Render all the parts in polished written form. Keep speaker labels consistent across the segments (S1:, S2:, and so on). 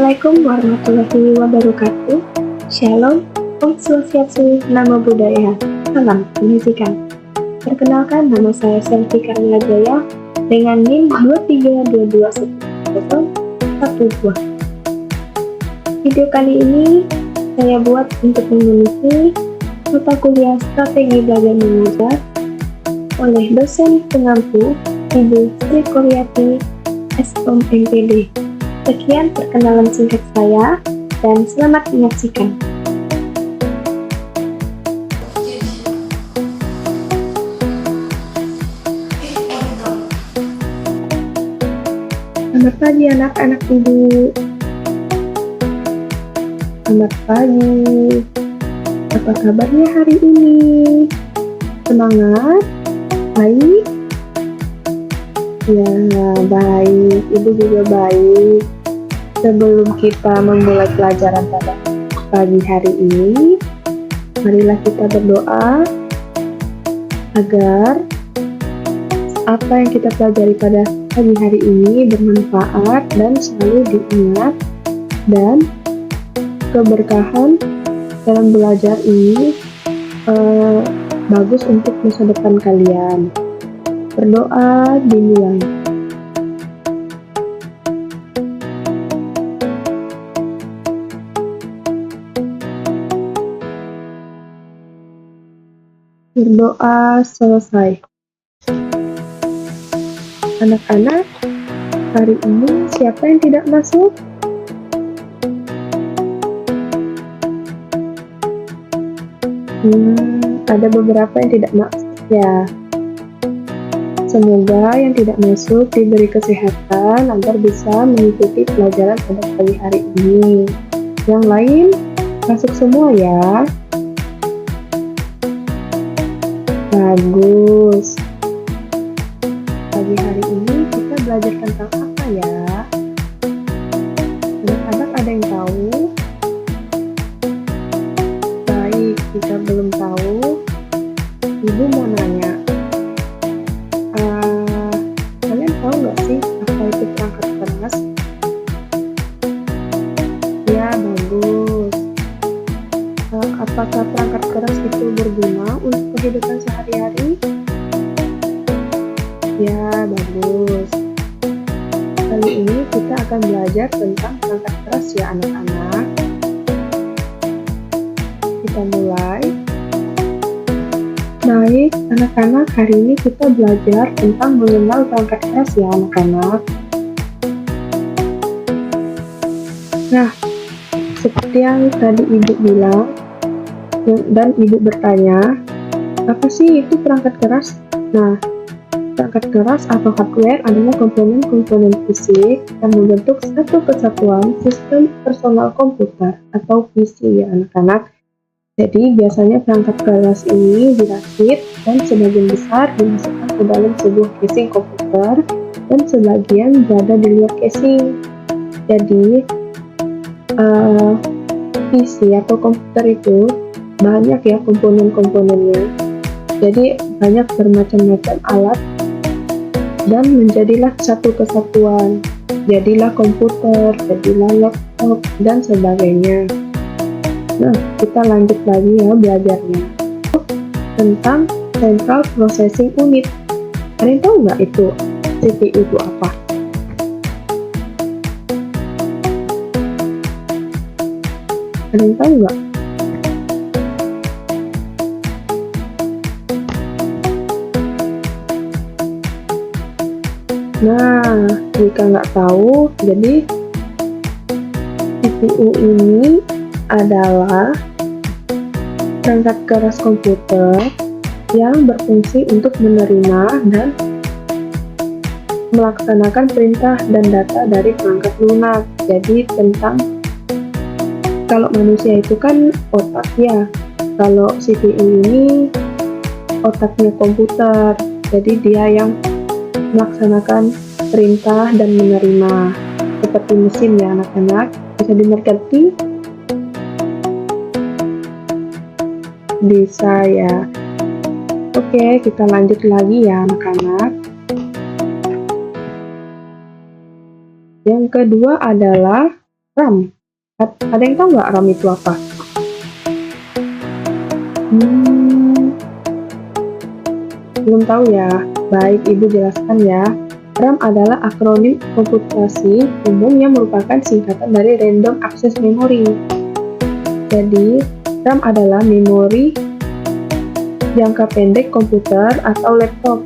S1: Assalamualaikum warahmatullahi wabarakatuh. Shalom, Om Swastiastu, Namo Buddhaya, salam kebajikan. Perkenalkan, nama saya Selvi Karya Jaya dengan NIM 23221012. Video kali ini saya buat untuk mengikuti mata kuliah Strategi Belajar Mengajar oleh dosen pengampu Ibu Sri Koryati SOM MPD. Sekian perkenalan singkat saya, dan selamat menyaksikan. Selamat pagi anak-anak ibu. Selamat pagi. Apa kabarnya hari ini? Semangat? Baik? Ya, baik. Ibu juga baik. Sebelum kita memulai pelajaran pada pagi hari ini, marilah kita berdoa agar apa yang kita pelajari pada pagi hari ini bermanfaat dan selalu diingat, dan keberkahan dalam belajar ini bagus untuk masa depan kalian. Berdoa dimulai. Berdoa selesai. Anak-anak, hari ini siapa yang tidak masuk? Ada beberapa yang tidak masuk ya. Semoga yang tidak masuk diberi kesehatan agar bisa mengikuti pelajaran pada pagi hari ini. Yang lain masuk semua ya. Bagus. Pagi hari ini kita belajar tentang apa ya? Anak-anak ada yang tahu? Baik, jika belum tahu, Ibu mau nanya. Kalian tahu nggak sih apa itu perangkat keras? Ya, bagus. Apakah perangkat keras itu berguna untuk kehidupan sehari-hari? Ya, bagus. Kali ini kita akan belajar tentang perangkat keras ya anak-anak. Kita mulai. Baik, anak-anak, hari ini kita belajar tentang mengenal perangkat keras ya anak-anak. Nah, seperti yang tadi Ibu bilang, dan Ibu bertanya, apa sih itu perangkat keras? Nah, perangkat keras atau hardware adalah komponen-komponen fisik yang membentuk satu kesatuan sistem personal komputer atau PC ya anak-anak. Jadi biasanya perangkat keras ini dirakit dan sebagian besar dimasukkan ke dalam sebuah casing komputer dan sebagian berada di luar casing. Jadi PC atau komputer itu banyak ya komponen-komponennya. Jadi banyak bermacam-macam alat dan menjadilah satu kesatuan. Jadilah komputer, jadilah laptop, dan sebagainya. Nah, kita lanjut lagi ya belajarnya. Tentang Central Processing Unit. Kalian tahu nggak itu CPU itu apa? Kalian tahu nggak? Nah, jika nggak tahu, jadi CPU ini adalah perangkat keras komputer yang berfungsi untuk menerima dan melaksanakan perintah dan data dari perangkat lunak. Jadi tentang, kalau manusia itu kan otak ya, kalau CPU ini otaknya komputer, jadi dia yang melaksanakan perintah dan menerima, seperti mesin ya anak-anak. Bisa dimengerti? Bisa ya. Oke, kita lanjut lagi ya anak-anak. Yang kedua adalah RAM. Ada yang tahu nggak RAM itu apa? Belum tahu ya? Baik, Ibu jelaskan ya. RAM adalah akronim komputasi umum yang merupakan singkatan dari Random Access Memory. Jadi, RAM adalah memori jangka pendek komputer atau laptop.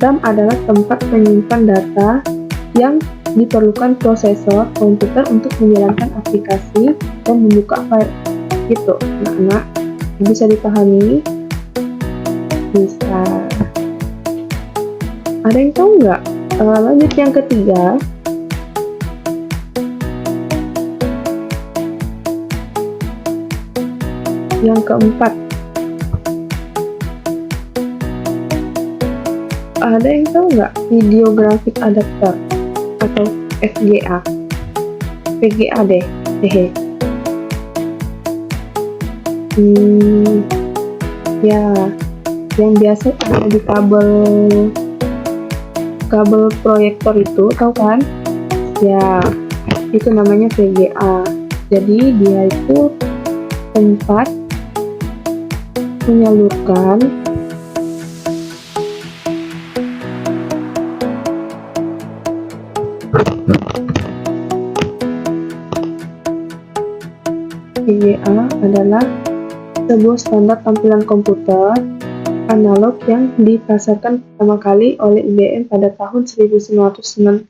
S1: RAM adalah tempat menyimpan data yang diperlukan prosesor komputer untuk menjalankan aplikasi dan membuka file. Gitu, anak-anak. Bisa dipahami? Bisa. Ada yang tahu nggak? Lanjut yang ketiga. Yang keempat. Ada yang tahu nggak video graphic adapter atau VGA? VGA deh. Hehe. Ya, yang biasa ada di kabel proyektor itu, tahu kan? Ya, itu namanya VGA. Jadi dia itu tempat menyalurkan VGA adalah sebuah standar tampilan komputer analog yang dipasarkan pertama kali oleh IBM pada tahun 1987.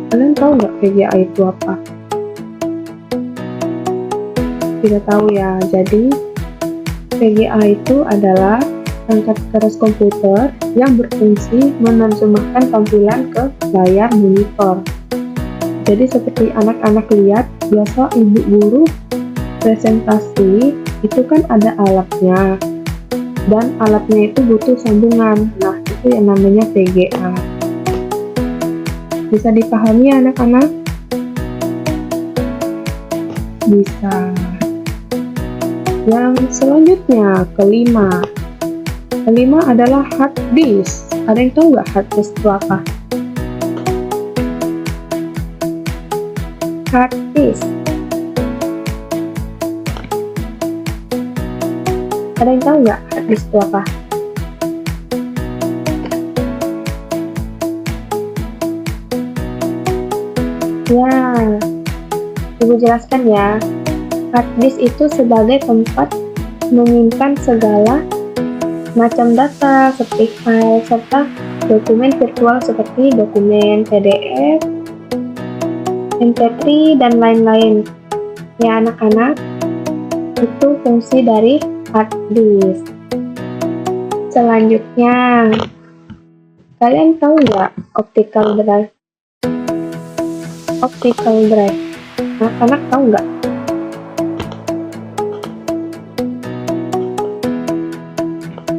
S1: Kalian tahu nggak VGA itu apa? Tidak tahu ya. Jadi VGA itu adalah perangkat keras komputer yang berfungsi menerjemahkan tampilan ke layar monitor. Jadi seperti anak-anak lihat, biasa ibu guru presentasi itu kan ada alatnya, dan alatnya itu butuh sambungan. Nah, itu yang namanya VGA. Bisa dipahami ya anak-anak? Bisa. Yang selanjutnya, kelima adalah hard disk. Ada yang tahu nggak hard disk itu apa? Hard disk. Ada yang tahu nggak hard disk itu apa? Ya, Ibu jelaskan ya. Hard disk itu sebagai tempat menyimpan segala macam data seperti file serta dokumen virtual seperti dokumen PDF, MP3, dan lain-lain. Ya anak-anak, itu fungsi dari hard disk. Selanjutnya, kalian tahu nggak optical drive? Optical drive. Anak-anak tahu nggak?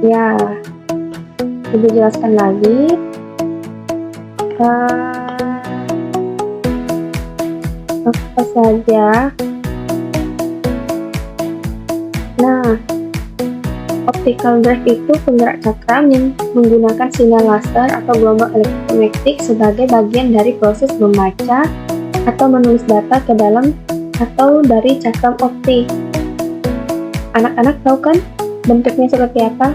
S1: Ya, Ibu jelaskan lagi. Apa saja? Nah, optical drive itu penggerak cakram yang menggunakan sinyal laser atau gelombang elektromagnetik sebagai bagian dari proses membaca atau menulis data ke dalam atau dari cakram optik. Anak-anak tahu kan bentuknya seperti apa?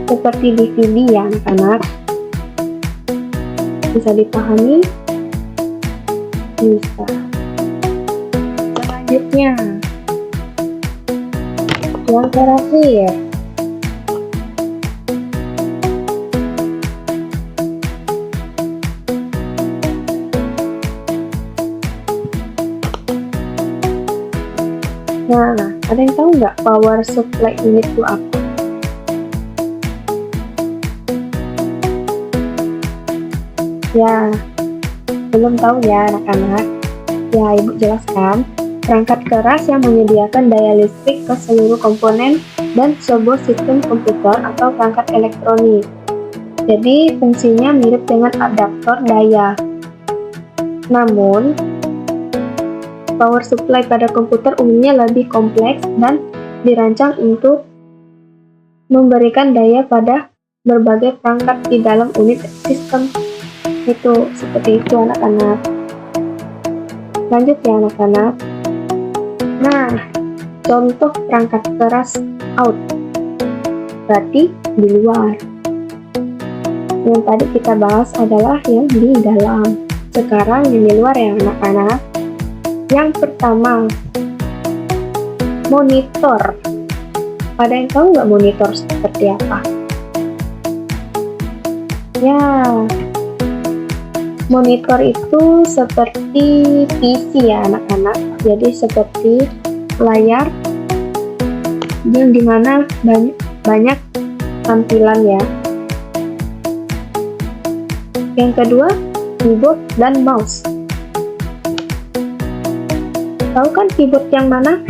S1: Seperti DVD ya anak-anak. Bisa dipahami? Bisa. Selanjutnya, yang terakhir, nah, ada yang tahu nggak power supply unit itu apa? Ya, belum tahu ya anak-anak. Ya, Ibu jelaskan. Perangkat keras yang menyediakan daya listrik ke seluruh komponen dan sebuah sistem komputer atau perangkat elektronik. Jadi, fungsinya mirip dengan adaptor daya. Namun, power supply pada komputer umumnya lebih kompleks dan dirancang untuk memberikan daya pada berbagai perangkat di dalam unit sistem. Itu seperti itu anak-anak. Lanjut ya anak-anak. Nah, contoh perangkat keras out, berarti di luar. Yang tadi kita bahas adalah yang di dalam. Sekarang yang di luar ya anak-anak. Yang pertama, monitor. Ada yang tahu nggak monitor seperti apa? Ya, monitor itu seperti PC ya anak-anak. Jadi seperti layar yang dimana banyak tampilan ya. Yang kedua, keyboard dan mouse. Tahu kan keyboard yang mana?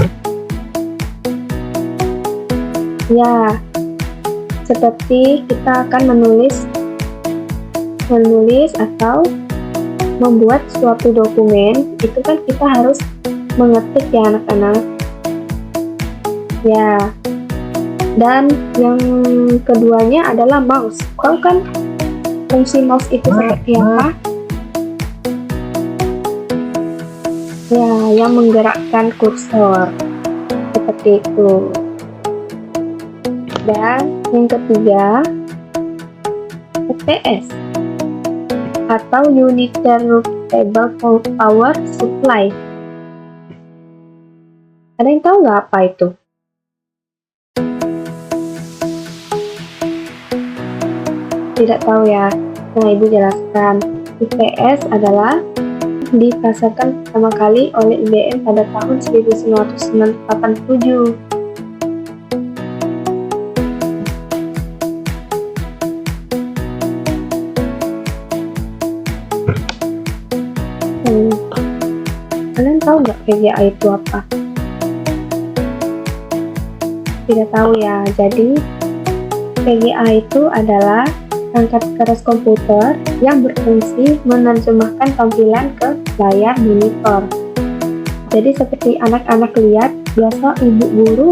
S1: Ya, seperti kita akan menulis atau membuat suatu dokumen, itu kan kita harus mengetik ya anak-anak. Ya, dan yang keduanya adalah mouse. Tahu kan fungsi mouse itu seperti apa? Ya, yang menggerakkan kursor seperti itu. Dan yang ketiga, UPS atau Uninterruptible Power Supply. Ada yang tahu nggak apa itu? Tidak tahu ya? Nah, Ibu jelaskan. UPS adalah dipasarkan pertama kali oleh IBM pada tahun 1987. Kalian tahu nggak VGA itu apa? Tidak tahu ya. Jadi VGA itu adalah perangkat keras komputer yang berfungsi menerjemahkan tampilan ke layar monitor. Jadi seperti anak-anak lihat, biasa ibu guru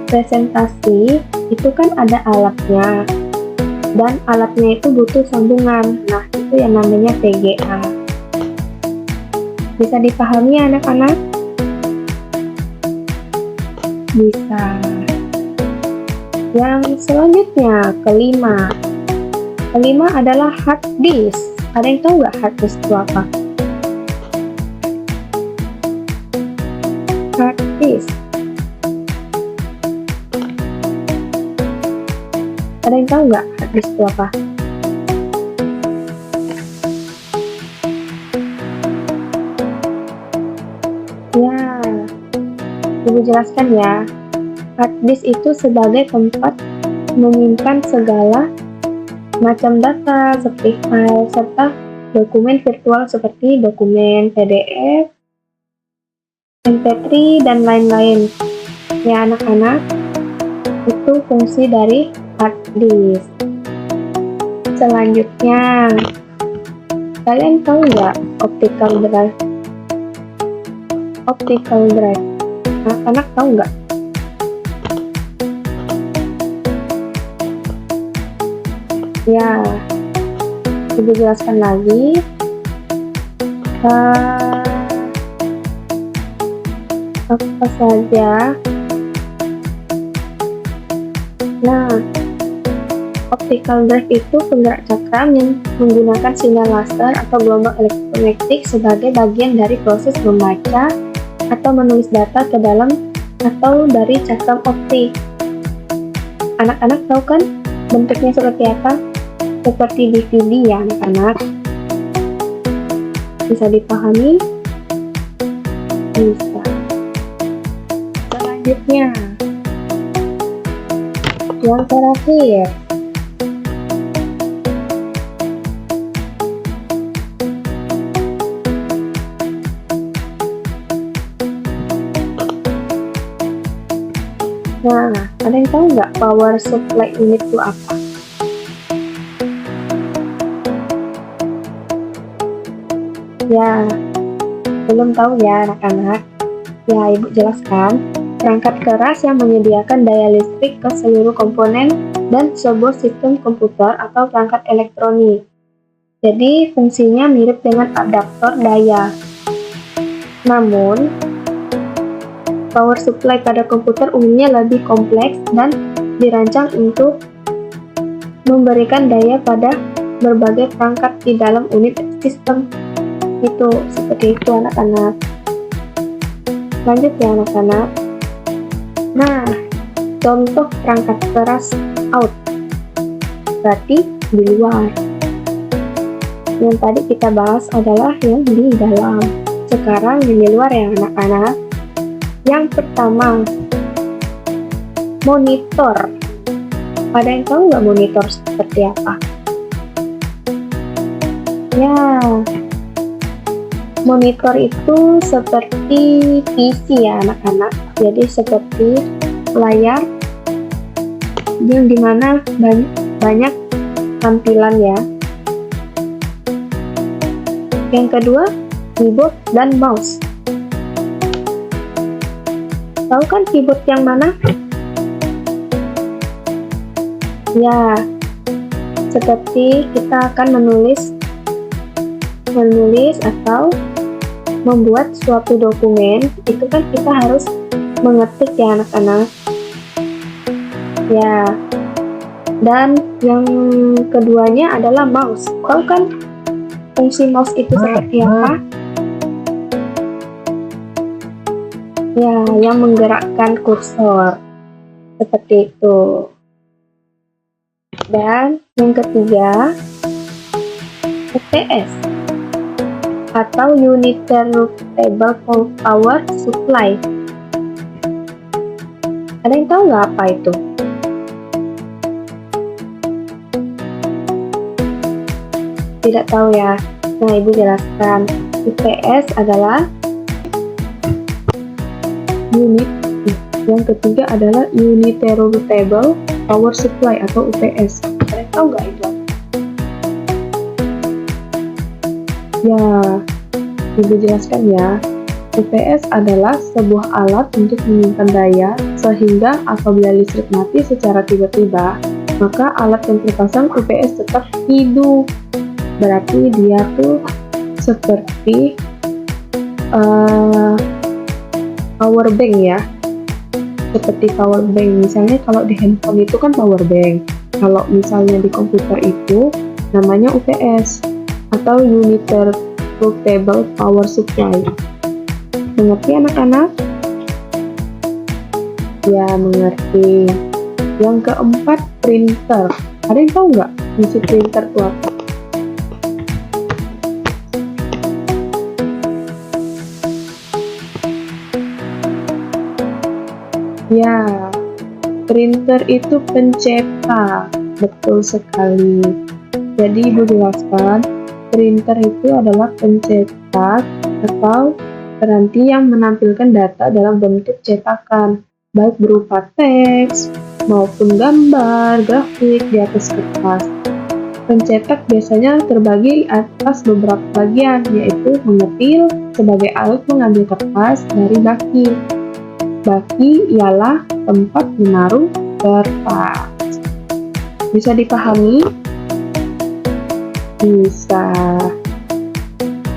S1: presentasi itu kan ada alatnya, dan alatnya itu butuh sambungan. Nah, itu yang namanya VGA. Bisa dipahami ya anak-anak? Bisa. Yang selanjutnya, kelima adalah hard disk. Ada yang tahu nggak hard disk itu apa? Hard disk. Ada yang tahu nggak hard disk itu apa? Ya, Ibu jelaskan ya. Hard disk itu sebagai tempat menyimpan segala macam data seperti file serta dokumen virtual seperti dokumen PDF, MP3, dan lain-lain. Ya anak-anak, itu fungsi dari hard disk. Selanjutnya, kalian tahu nggak optical drive? Optical drive. Anak-anak tahu nggak? Ya, Ibu jelaskan lagi. Apa saja? Nah, optical drive itu penggerak cakram yang menggunakan sinyal laser atau gelombang elektromagnetik sebagai bagian dari proses membaca atau menulis data ke dalam atau dari cakram optik. Anak-anak tahu kan bentuknya seperti apa? Seperti DVD ya anak-anak. Bisa dipahami? Bisa. Selanjutnya, yang terakhir, nah, ada yang tahu nggak power supply unit itu apa? Ya, belum tahu ya anak-anak. Ya, Ibu jelaskan. perangkat keras yang menyediakan daya listrik ke seluruh komponen dan sebuah sistem komputer atau perangkat elektronik. Jadi, fungsinya mirip dengan adaptor daya. Namun, power supply pada komputer umumnya lebih kompleks dan dirancang untuk memberikan daya pada berbagai perangkat di dalam unit sistem. Itu seperti itu anak-anak. Lanjut ya anak-anak. Nah, contoh perangkat keras out berarti di luar. Yang tadi kita bahas adalah yang di dalam. Sekarang yang di luar ya anak-anak. Yang pertama, monitor. Ada yang tahu nggak monitor seperti apa? Ya, monitor itu seperti PC ya anak-anak. Jadi seperti layar yang dimana banyak tampilan ya. Yang kedua, keyboard dan mouse. Tahu kan keyboard yang mana? Ya, seperti kita akan menulis atau membuat suatu dokumen, itu kan kita harus mengetik ya anak-anak. Ya, dan yang keduanya adalah mouse. Tahu kan fungsi mouse itu seperti apa? Ya, yang menggerakkan kursor. Seperti itu. Dan yang ketiga, UPS atau Uninterruptible Power Supply. Ada yang tahu nggak apa itu? Tidak tahu ya? Nah, Ibu jelaskan. UPS adalah unit. Yang ketiga adalah Uninterruptible Power Supply atau UPS. Kalian tahu nggak itu? Ya, Ibu jelaskan ya. UPS adalah sebuah alat untuk menyimpan daya sehingga apabila listrik mati secara tiba-tiba, maka alat yang terpasang UPS tetap hidup. Berarti dia tuh seperti power bank ya. Seperti power bank, misalnya kalau di handphone itu kan power bank, kalau misalnya di komputer itu namanya UPS atau Uninterruptible Power Supply. Mengerti anak-anak? Ya, mengerti. Yang keempat, printer. Ada yang tahu nggak fungsi printer itu apa? Ya, printer itu pencetak, betul sekali. Jadi Ibu jelaskan, printer itu adalah pencetak atau peranti yang menampilkan data dalam bentuk cetakan, baik berupa teks maupun gambar, grafik di atas kertas. Pencetak biasanya terbagi atas beberapa bagian, yaitu mengetil sebagai alat mengambil kertas dari baki. Baki ialah tempat menaruh kertas. Bisa dipahami? Bisa.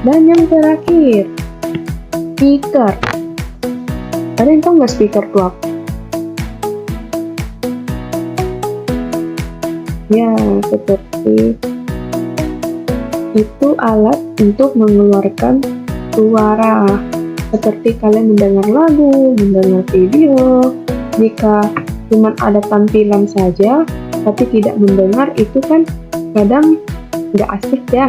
S1: Dan yang terakhir, speaker. Ada yang tahu nggak speaker itu apa? Ya, seperti itu alat untuk mengeluarkan suara. Seperti kalian mendengar lagu, mendengar video. Jika cuma ada tampilan saja, tapi tidak mendengar, itu kan kadang nggak asik ya.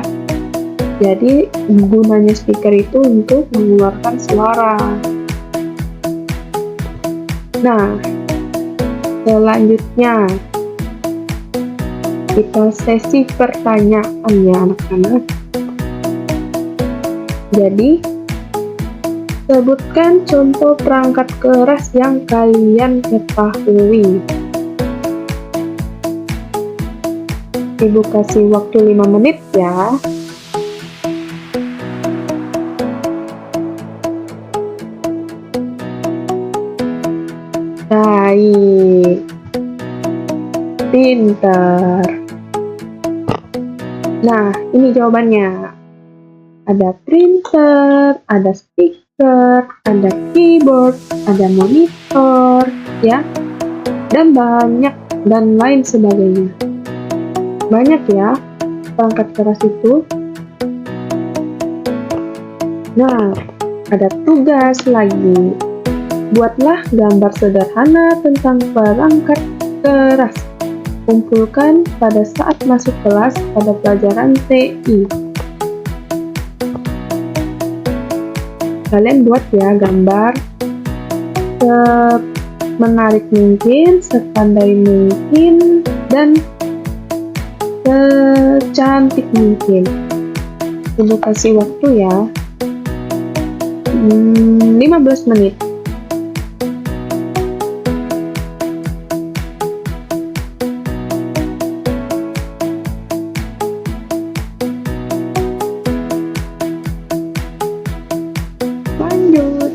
S1: Jadi gunanya speaker itu untuk mengeluarkan suara. Nah, selanjutnya kita sesi pertanyaan ya anak-anak. Jadi sebutkan contoh perangkat keras yang kalian ketahui. Ibu kasih waktu 5 menit ya. Baik, pintar. Nah, ini jawabannya. Ada printer, ada speaker, ada keyboard, ada monitor, ya, dan banyak dan lain sebagainya. Banyak ya perangkat keras itu. Nah, ada tugas lagi. Buatlah gambar sederhana tentang perangkat keras. Kumpulkan pada saat masuk kelas pada pelajaran TI. Kalian buat ya gambar semenarik mungkin, sepandai mungkin, dan secantik mungkin. Ibu kasih waktu ya, 15 menit. Lanjut.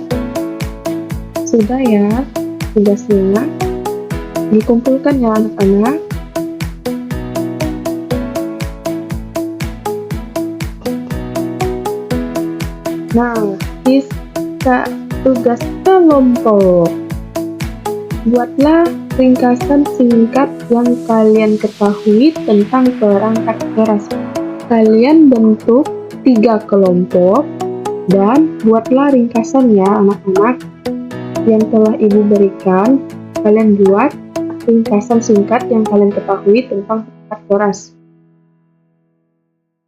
S1: Sudah ya, tugas 5. Dikumpulkan ya anak-anak. Nah, sisa tugas kelompok. Buatlah ringkasan singkat yang kalian ketahui tentang perangkat keras. Kalian bentuk 3 kelompok dan buatlah ringkasan ya anak-anak. Yang telah ibu berikan, kalian buat ringkasan singkat yang kalian ketahui tentang perangkat keras.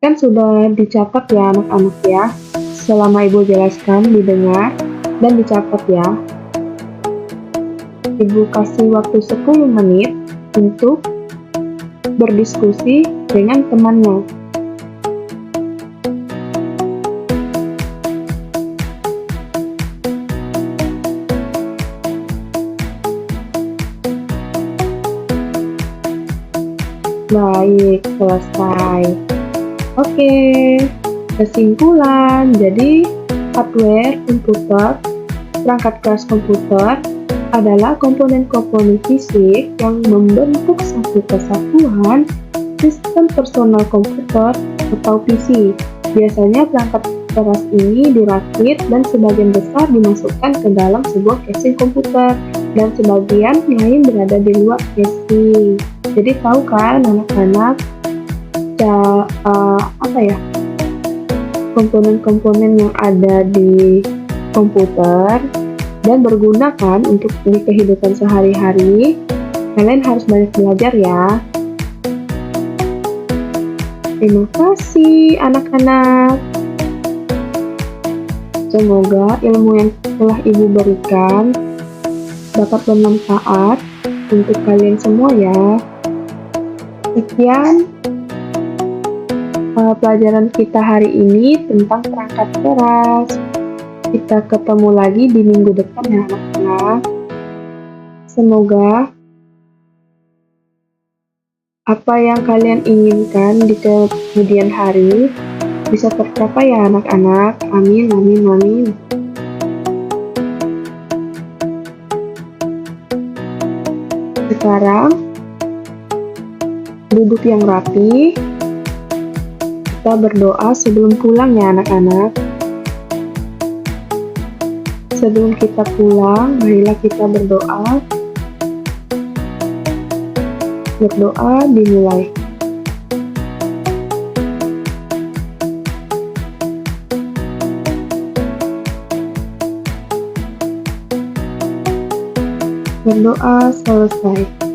S1: Kan sudah dicatat ya anak-anak ya. Selama ibu jelaskan, didengar dan dicatat ya. Ibu kasih waktu 10 menit untuk berdiskusi dengan temannya. Baik, selesai. Oke, kesimpulan. Jadi, hardware komputer, perangkat keras komputer adalah komponen-komponen fisik yang membentuk satu kesatuan sistem personal komputer atau PC. Biasanya perangkat keras ini dirakit dan sebagian besar dimasukkan ke dalam sebuah casing komputer dan sebagian lain berada di luar casing. Jadi tahu kan anak-anak komponen-komponen yang ada di komputer dan berguna kan untuk di kehidupan sehari-hari. Kalian harus banyak belajar ya. Terima kasih anak-anak. Semoga ilmu yang telah ibu berikan dapat bermanfaat untuk kalian semua ya. Sekian pelajaran kita hari ini tentang perangkat keras. Kita ketemu lagi di minggu depan ya anak-anak. Semoga apa yang kalian inginkan di kemudian hari bisa tercapai ya anak-anak. Amin, amin, amin. Sekarang duduk yang rapi. Kita berdoa sebelum pulang ya anak-anak. Sebelum kita pulang, marilah kita berdoa. Berdoa dimulai. Berdoa selesai.